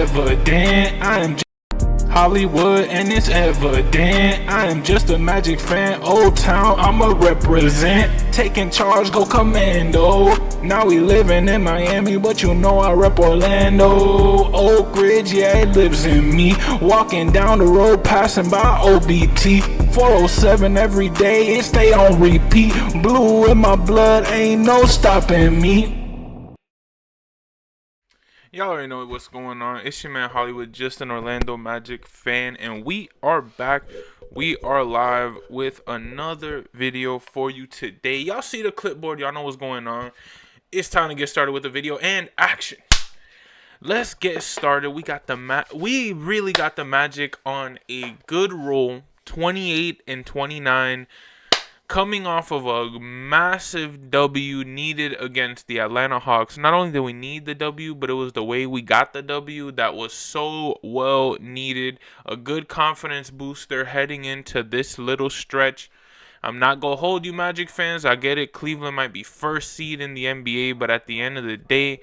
evident. I am Hollywood and it's evident. I am just a Magic fan. Old Town, I'ma represent. Taking charge, go commando. Now we living in Miami, but you know I rep Orlando. Oak Ridge, yeah, it lives in me. Walking down the road, passing by OBT. 407 every day, it stay on repeat. Blue in my blood, ain't no stopping me. Y'all already know what's going on. It's your man Hollywood, just an Orlando Magic fan, and we are back. We are live with another video for you today. Y'all see the clipboard, y'all know what's going on. It's time to get started with the video and action. Let's get started. We really got the Magic on a good roll, 28 and 29. Coming off of a massive W needed against the Atlanta Hawks. Not only did we need the W, but it was the way we got the W that was so well needed. A good confidence booster heading into this little stretch. I'm not going to hold you, Magic fans. I get it. Cleveland might be first seed in the NBA, but at the end of the day,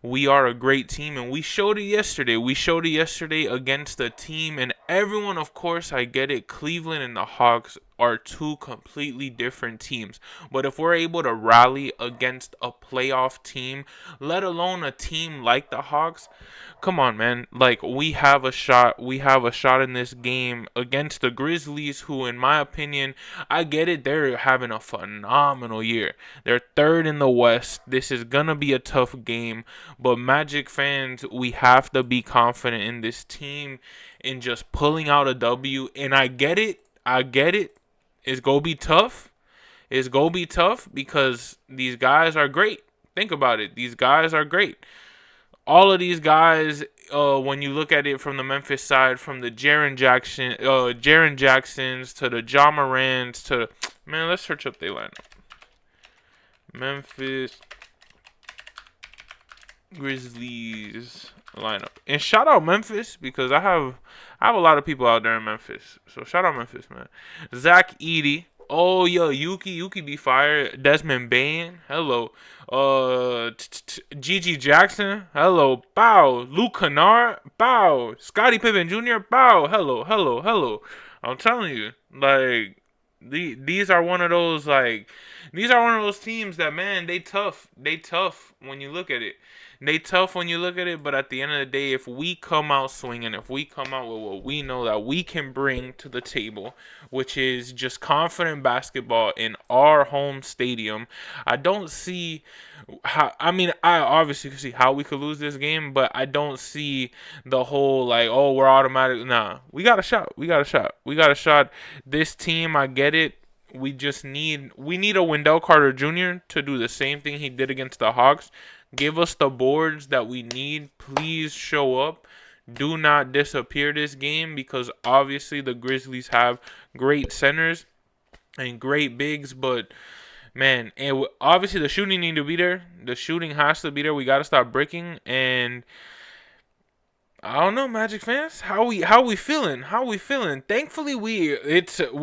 we are a great team, and we showed it yesterday. We showed it yesterday against the team, and everyone, of course, I get it. Cleveland and the Hawks are two completely different teams. But if we're able to rally against a playoff team, let alone a team like the Hawks, come on, man. Like, we have a shot. We have a shot in this game against the Grizzlies, who, in my opinion, I get it, they're having a phenomenal year. They're third in the West. This is going to be a tough game. But Magic fans, we have to be confident in this team in just pulling out a W. And I get it. It's going to be tough. It's going to be tough because these guys are great. Think about it. These guys are great. All of these guys, when you look at it from the Memphis side, from the Jaren Jacksons to the Ja Morants to, man, let's search up their lineup. Memphis Grizzlies lineup. And shout out Memphis, because I have a lot of people out there in Memphis. So shout out Memphis, man. Zach Edey. Oh, yo, Yuki be fired. Desmond Bain. Hello. Gigi Jackson. Hello. Bow. Luke Kennard. Bow. Scottie Pippen Jr. Bow. Hello. I'm telling you, like, these are one of those teams that, man, they tough when you look at it. But at the end of the day, if we come out swinging, if we come out with what we know that we can bring to the table, which is just confident basketball in our home stadium, I don't see how, I obviously can see how we could lose this game, but I don't see the whole, like, oh, we're automatic. Nah, we got a shot. This team, I get it. We need a Wendell Carter Jr. to do the same thing he did against the Hawks. Give us the boards that we need. Please show up. Do not disappear this game, because obviously the Grizzlies have great centers and great bigs, but man, obviously the shooting need to be there. The shooting has to be there. We got to stop breaking, and I don't know, Magic fans. How we feeling? Thankfully, we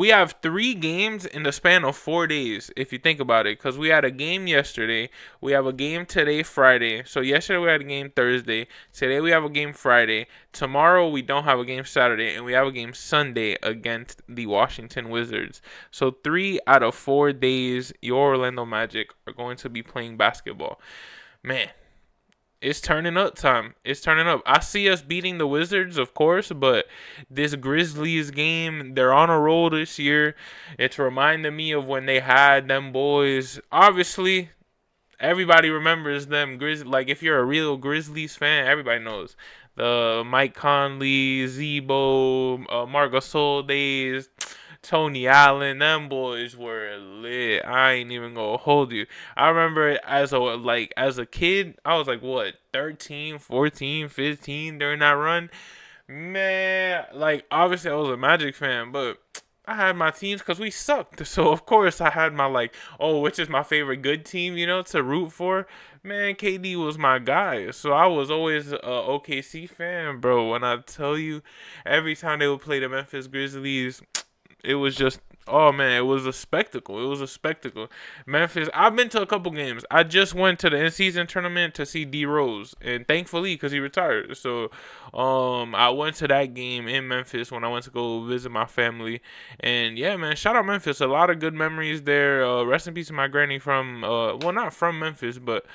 have 3 games in the span of 4 days, if you think about it. Because we had a game yesterday. We have a game today, Friday. So yesterday we had a game Thursday. Today we have a game Friday. Tomorrow we don't have a game Saturday. And we have a game Sunday against the Washington Wizards. So 3 out of 4 days, your Orlando Magic are going to be playing basketball. Man. It's turning up time. I see us beating the Wizards, of course, but this Grizzlies game, they're on a roll this year. It's reminding me of when they had them boys. Obviously, everybody remembers them. Like, if you're a real Grizzlies fan, everybody knows. The Mike Conley, Zebo, Marc Gasol days. Tony Allen, them boys were lit. I ain't even gonna hold you. I remember as a kid, I was like, what, 13, 14, 15 during that run? Man, like, obviously I was a Magic fan, but I had my teams because we sucked. So, of course, I had my, like, oh, which is my favorite good team, to root for. Man, KD was my guy. So, I was always a OKC fan, bro. When I tell you, every time they would play the Memphis Grizzlies, it was just Oh man, it was a spectacle. It was a spectacle. Memphis. I've been to a couple games. I just went to the in-season tournament to see D Rose, and thankfully, because he retired, so I went to that game in Memphis when I went to go visit my family. And yeah, man, shout out Memphis. A lot of good memories there. Rest in peace to my granny from well, not from Memphis, but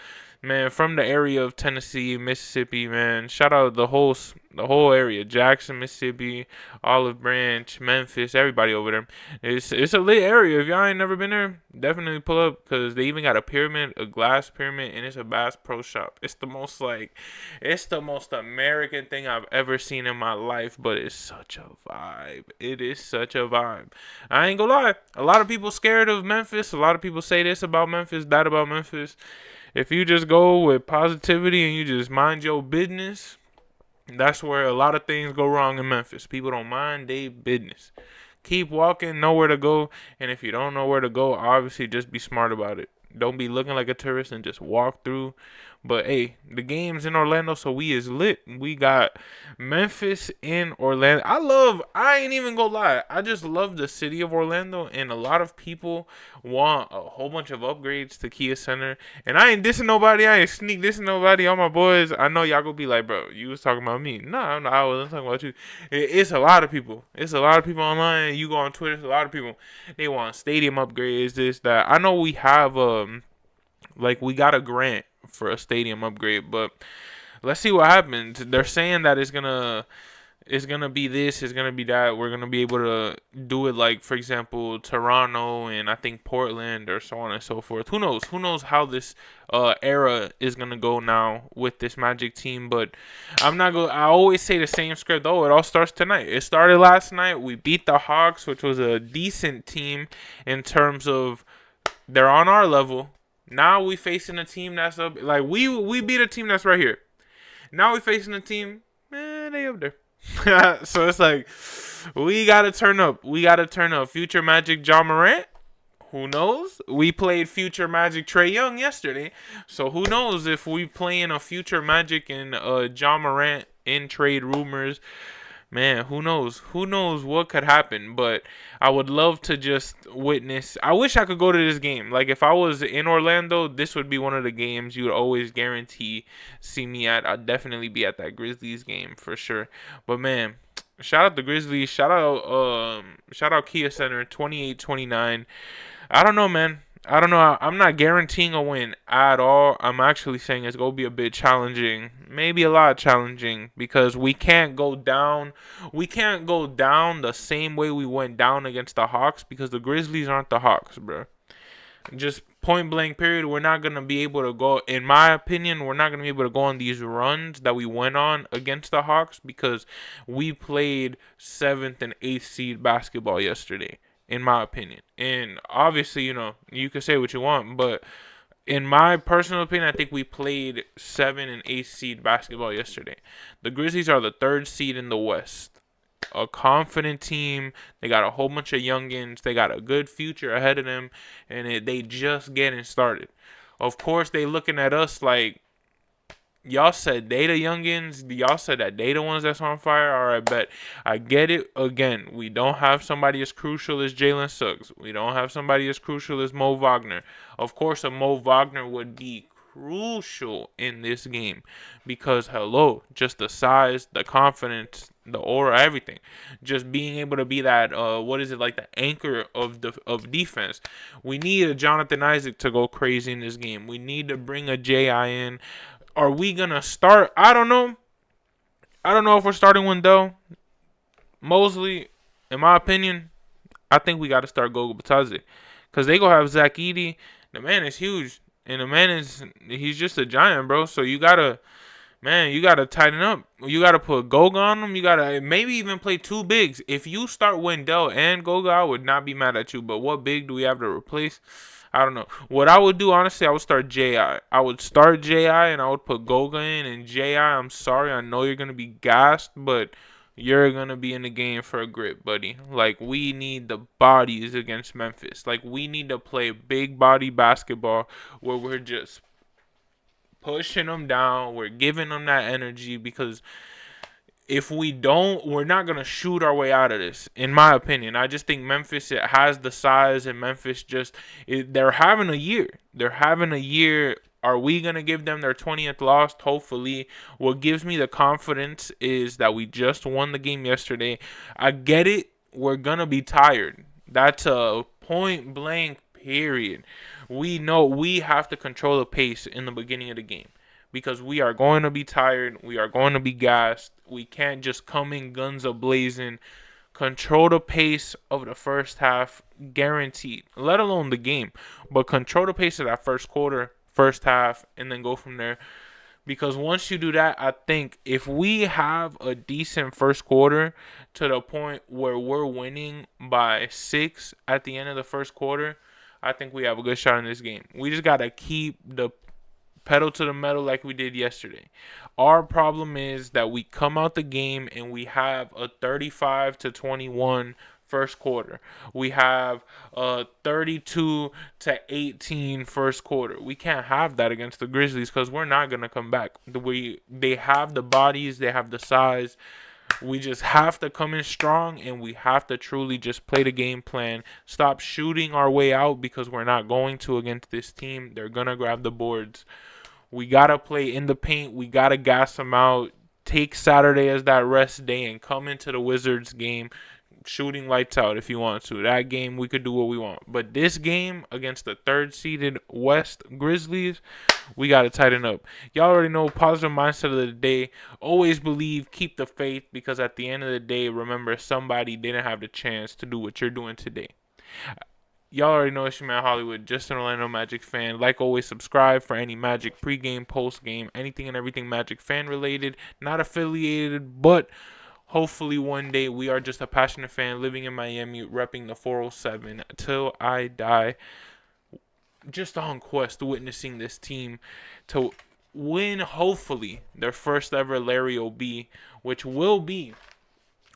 man, from the area of Tennessee, Mississippi, man. Shout out the whole area, Jackson, Mississippi, Olive Branch, Memphis, everybody over there. It's a lit area. If y'all ain't never been there, definitely pull up because they even got a pyramid, a glass pyramid, and it's a Bass Pro Shop. It's the most American thing I've ever seen in my life, but it's such a vibe. It is such a vibe. I ain't gonna lie. A lot of people scared of Memphis. A lot of people say this about Memphis, that about Memphis. If you just go with positivity and you just mind your business, that's where a lot of things go wrong in Memphis. People don't mind their business. Keep walking, know where to go, and if you don't know where to go, obviously just be smart about it. Don't be looking like a tourist and just walk through. But hey, the game's in Orlando, so we is lit. We got Memphis in Orlando. I ain't even gonna lie. I just love the city of Orlando, and a lot of people want a whole bunch of upgrades to Kia Center. And I ain't dissing nobody. I ain't sneak dissing nobody. All my boys, I know y'all gonna be like, bro, you was talking about me. No, I wasn't talking about you. It's a lot of people. It's a lot of people online. You go on Twitter, it's a lot of people. They want stadium upgrades, this, that. I know we have like we got a grant for a stadium upgrade, but let's see what happens. They're saying that it's gonna be this, it's gonna be that. We're gonna be able to do it like, for example, Toronto and I think Portland or so on and so forth. Who knows? Who knows how this era is gonna go now with this Magic team? But I'm not going. I always say the same script. Oh, it all starts tonight. It started last night. We beat the Hawks, which was a decent team in terms of they're on our level. Now we facing a team that's up. Like we beat a team that's right here. Now we facing a team, man, they up there. So it's like we gotta turn up. We gotta turn up. Future Magic John Morant. Who knows? We played Future Magic Trae Young yesterday. So who knows if we playing a Future Magic and John Morant in trade rumors. Man, who knows? Who knows what could happen? But I would love to just witness. I wish I could go to this game. Like, if I was in Orlando, this would be one of the games you would always guarantee see me at. I'd definitely be at that Grizzlies game for sure. But, man, shout out the Grizzlies. Shout out Kia Center 28-29. I don't know, man. I don't know. I'm not guaranteeing a win at all. I'm actually saying it's going to be a bit challenging. Maybe a lot challenging because we can't go down. We can't go down the same way we went down against the Hawks because the Grizzlies aren't the Hawks, bro. Just point blank period. We're not going to be able to go, in my opinion, we're not going to be able to go on these runs that we went on against the Hawks because we played 7th and 8th seed basketball yesterday. In my opinion. And obviously, you can say what you want, but in my personal opinion, I think we played 7 and 8 seed basketball yesterday. The Grizzlies are the 3rd seed in the West. A confident team. They got a whole bunch of youngins. They got a good future ahead of them, and they just getting started. Of course, they looking at us like, y'all said they the youngins. Y'all said that they the ones that's on fire. All right, bet. I get it. Again, we don't have somebody as crucial as Jalen Suggs. We don't have somebody as crucial as Mo Wagner. Of course, a Mo Wagner would be crucial in this game because, hello, just the size, the confidence, the aura, everything. Just being able to be that, the anchor of defense. We need a Jonathan Isaac to go crazy in this game. We need to bring a J.I. in. Are we going to start? I don't know. I don't know if we're starting Wendell. Mosley, in my opinion, I think we got to start Goga Batadze. Because they going to have Zach Edey. The man is huge. And the man he's just a giant, bro. So you got to tighten up. You got to put Goga on him. You got to maybe even play 2 bigs. If you start Wendell and Goga, I would not be mad at you. But what big do we have to replace? I don't know. What I would do, honestly, I would start J.I. I would start J.I. and I would put Goga in. And J.I., I'm sorry. I know you're going to be gassed, but you're going to be in the game for a grip, buddy. Like, we need the bodies against Memphis. Like, we need to play big body basketball where we're just pushing them down. We're giving them that energy because if we don't, we're not going to shoot our way out of this, in my opinion. I just think Memphis, it has the size, and Memphis they're having a year. They're having a year. Are we going to give them their 20th loss? Hopefully. What gives me the confidence is that we just won the game yesterday. I get it. We're going to be tired. That's a point blank period. We know we have to control the pace in the beginning of the game, because we are going to be tired. We are going to be gassed. We can't just come in guns a-blazing. Control the pace of the first half, guaranteed, let alone the game. But control the pace of that first quarter, first half, and then go from there. Because once you do that, I think if we have a decent first quarter to the point where we're winning by 6 at the end of the first quarter, I think we have a good shot in this game. We just got to keep the pedal to the metal like we did yesterday. Our problem is that we come out the game and we have a 35-21 first quarter. We have a 32-18 first quarter. We can't have that against the Grizzlies because we're not going to come back. They have the bodies, they have the size. We just have to come in strong, and we have to truly just play the game plan. Stop shooting our way out, because we're not going to against this team. They're going to grab the boards. We got to play in the paint. We got to gas them out. Take Saturday as that rest day and come into the Wizards game shooting lights out if you want to. That game, we could do what we want. But this game against the third-seeded West Grizzlies, we got to tighten up. Y'all already know, positive mindset of the day. Always believe, keep the faith, because at the end of the day, remember, somebody didn't have the chance to do what you're doing today. Y'all already know it's your man Hollywood, just an Orlando Magic fan. Like always, subscribe for any Magic pregame, postgame, anything and everything Magic fan related. Not affiliated, but hopefully one day we are just a passionate fan living in Miami, repping the 407 till I die. Just on quest, witnessing this team to win, hopefully, their first ever Larry O.B., which will be,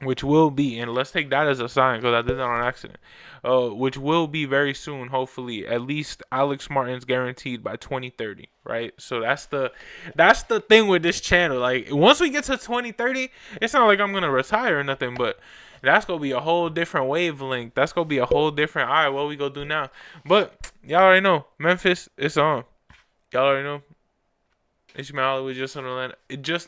and let's take that as a sign because I did that on accident, which will be very soon, hopefully. At least Alex Martin's guaranteed by 2030, right? So that's the thing with this channel. Like, once we get to 2030, it's not like I'm going to retire or nothing, but that's going to be a whole different wavelength. That's going to be a whole different, all right, what we going to do now? But y'all already know, Memphis, it's on. Y'all already know. It's your man Hollywood, just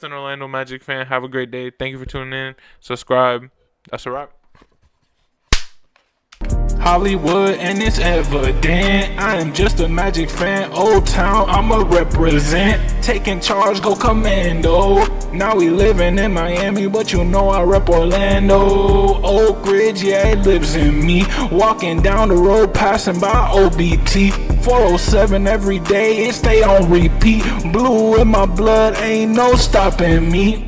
an Orlando Magic fan. Have a great day. Thank you for tuning in. Subscribe. That's a wrap. Hollywood, and it's evident I am just a Magic fan. Old Town, I'ma represent. Taking charge, go commando. Now we living in Miami, but you know I rep Orlando. Oak Ridge, yeah, it lives in me. Walking down the road, passing by OBT. 407 every day, it stay on repeat. Blue in my blood, ain't no stopping me.